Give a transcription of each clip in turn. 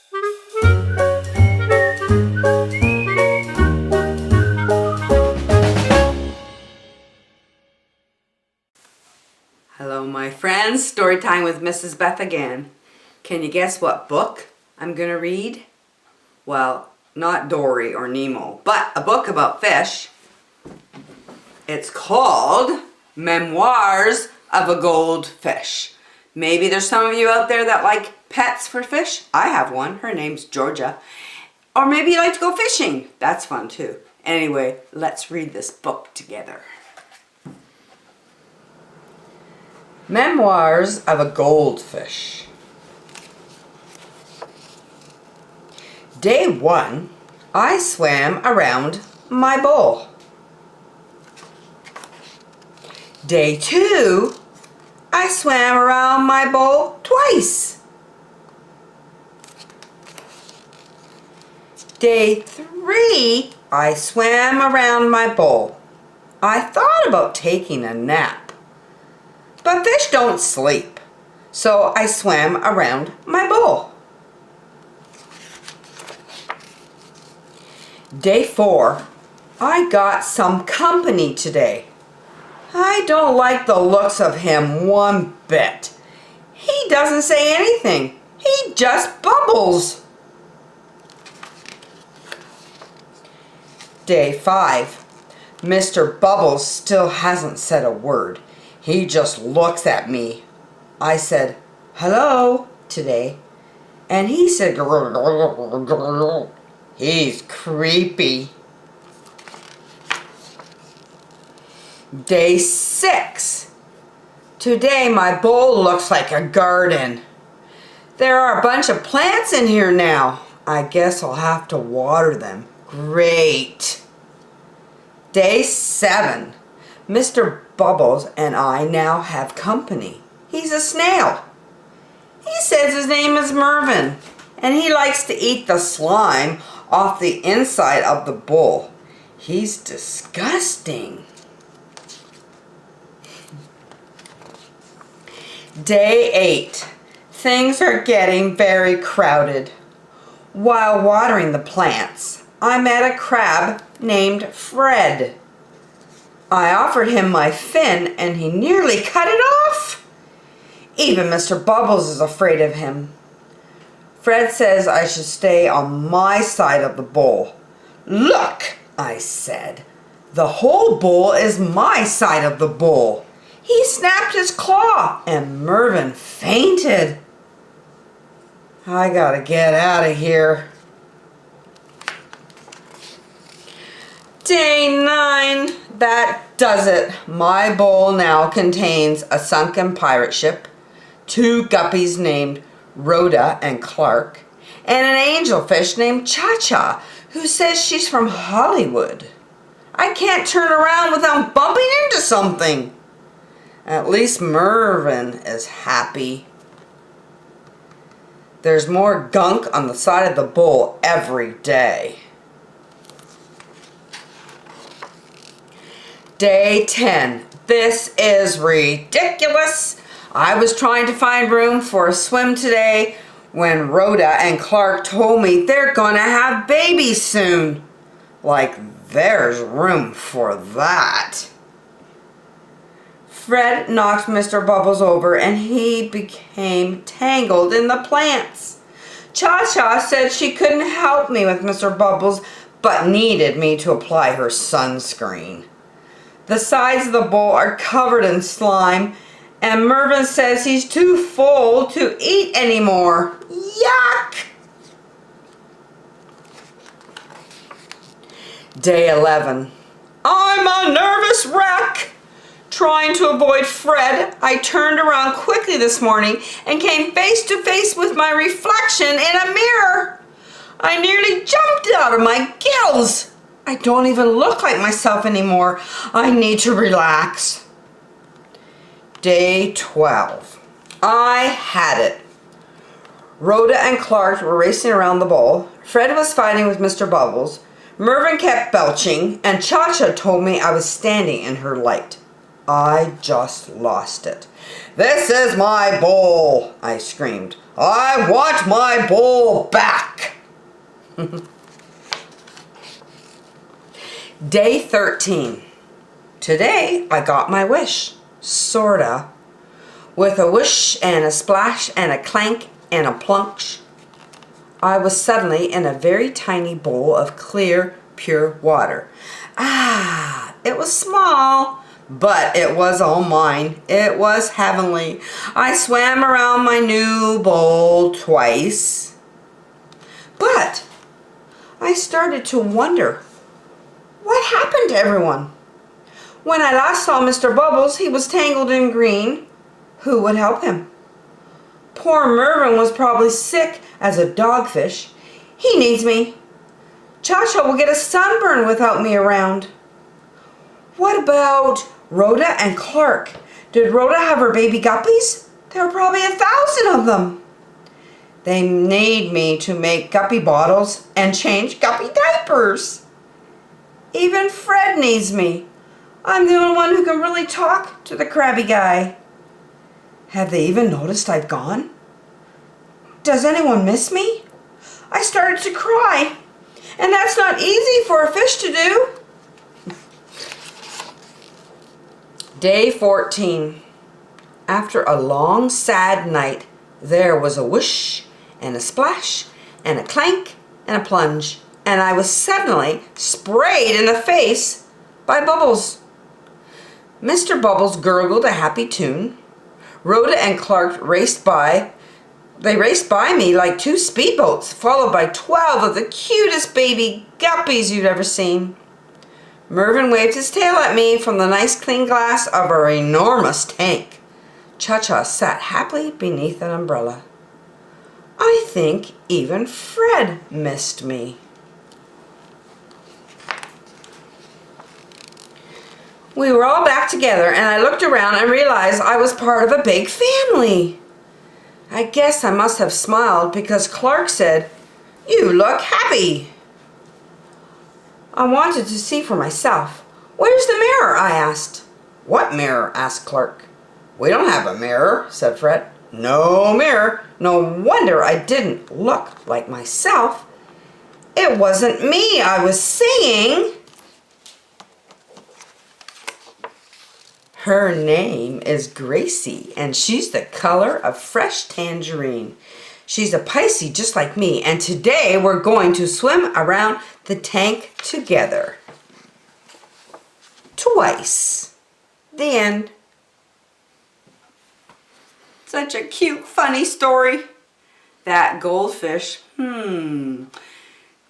Hello my friends, story time with Mrs. Beth again. Can you guess what book I'm going to read? Well, not Dory or Nemo, but a book about fish. It's called Memoirs of a Goldfish. Maybe there's some of you out there that like pets for fish. I have one. Her name's Georgia. Or maybe you like to go fishing. That's fun too. Anyway, let's read this book together. Memoirs of a Goldfish. Day 1, I swam around my bowl. Day 2, I swam around my bowl twice. Day 3, I swam around my bowl. I thought about taking a nap, but fish don't sleep, so I swam around my bowl. Day 4, I got some company today. I don't like the looks of him one bit. He doesn't say anything. He just bubbles. Day 5, Mr. Bubbles still hasn't said a word. He just looks at me. I said, hello, today. And he said, grr, grr, grr, grr. He's creepy. Day 6. Today my bowl looks like a garden. There are a bunch of plants in here now. I guess I'll have to water them. Great. Day 7. Mr. Bubbles and I now have company. He's a snail. He says his name is Mervin, and he likes to eat the slime off the inside of the bowl. He's disgusting. Day 8. Things are getting very crowded. While watering the plants, I met a crab named Fred. I offered him my fin and he nearly cut it off. Even Mr. Bubbles is afraid of him. Fred says I should stay on my side of the bowl. Look, I said, the whole bowl is my side of the bowl. He snapped his claw and Mervin fainted. I gotta get out of here. Day 9. That does it. My bowl now contains a sunken pirate ship, 2 guppies named Rhoda and Clark, and an angelfish named Cha-Cha who says she's from Hollywood. I can't turn around without bumping into something. At least Mervin is happy. There's more gunk on the side of the bowl every day. Day 10. This is ridiculous. I was trying to find room for a swim today when Rhoda and Clark told me they're gonna have babies soon. Like there's room for that. Fred knocked Mr. Bubbles over and he became tangled in the plants. Cha-Cha said she couldn't help me with Mr. Bubbles but needed me to apply her sunscreen. The sides of the bowl are covered in slime and Mervin says he's too full to eat anymore. Yuck! Day 11. I'm a nervous wreck. Trying to avoid Fred, I turned around quickly this morning and came face to face with my reflection in a mirror. I nearly jumped out of my gills. I don't even look like myself anymore. I need to relax. Day 12. I had it. Rhoda and Clark were racing around the bowl. Fred was fighting with Mr. Bubbles. Mervin kept belching, and Cha-Cha told me I was standing in her light. I just lost it. This is my bowl, I screamed. I want my bowl back. Day 13. Today I got my wish. Sorta. With a whoosh and a splash and a clank and a plunch, I was suddenly in a very tiny bowl of clear, pure water. Ah, it was small, but it was all mine. It was heavenly. I swam around my new bowl twice. But I started to wonder, what happened to everyone? When I last saw Mr. Bubbles, he was tangled in green. Who would help him? Poor Mervin was probably sick as a dogfish. He needs me. Cha-Cha will get a sunburn without me around. What about Rhoda and Clark? Did Rhoda have her baby guppies? There were probably 1,000 of them. They need me to make guppy bottles and change guppy diapers. Even Fred needs me. I'm the only one who can really talk to the crabby guy. Have they even noticed I've gone? Does anyone miss me? I started to cry, and that's not easy for a fish to do. Day 14. After a long, sad night, there was a whoosh and a splash and a clank and a plunge, and I was suddenly sprayed in the face by Bubbles. Mr. Bubbles gurgled a happy tune. Rhoda and Clark raced by. They raced by me like two speedboats, followed by 12 of the cutest baby guppies you've ever seen. Mervin waved his tail at me from the nice clean glass of our enormous tank. Cha-Cha sat happily beneath an umbrella. I think even Fred missed me. We were all back together, and I looked around and realized I was part of a big family. I guess I must have smiled because Clark said, "You look happy." I wanted to see for myself. "Where's the mirror?" I asked. "What mirror?" asked Clark. "We don't have a mirror," said Fred. "No mirror. No wonder I didn't look like myself. It wasn't me I was seeing." Her name is Gracie, and she's the color of fresh tangerine. She's a Pisces just like me, and today we're going to swim around the tank together. Twice. The end. Such a cute, funny story. That goldfish,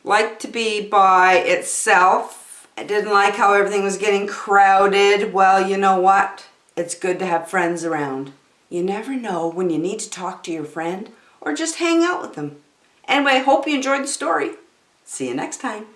liked to be by itself. I didn't like how everything was getting crowded. Well, you know what? It's good to have friends around. You never know when you need to talk to your friend or just hang out with them. Anyway, I hope you enjoyed the story. See you next time.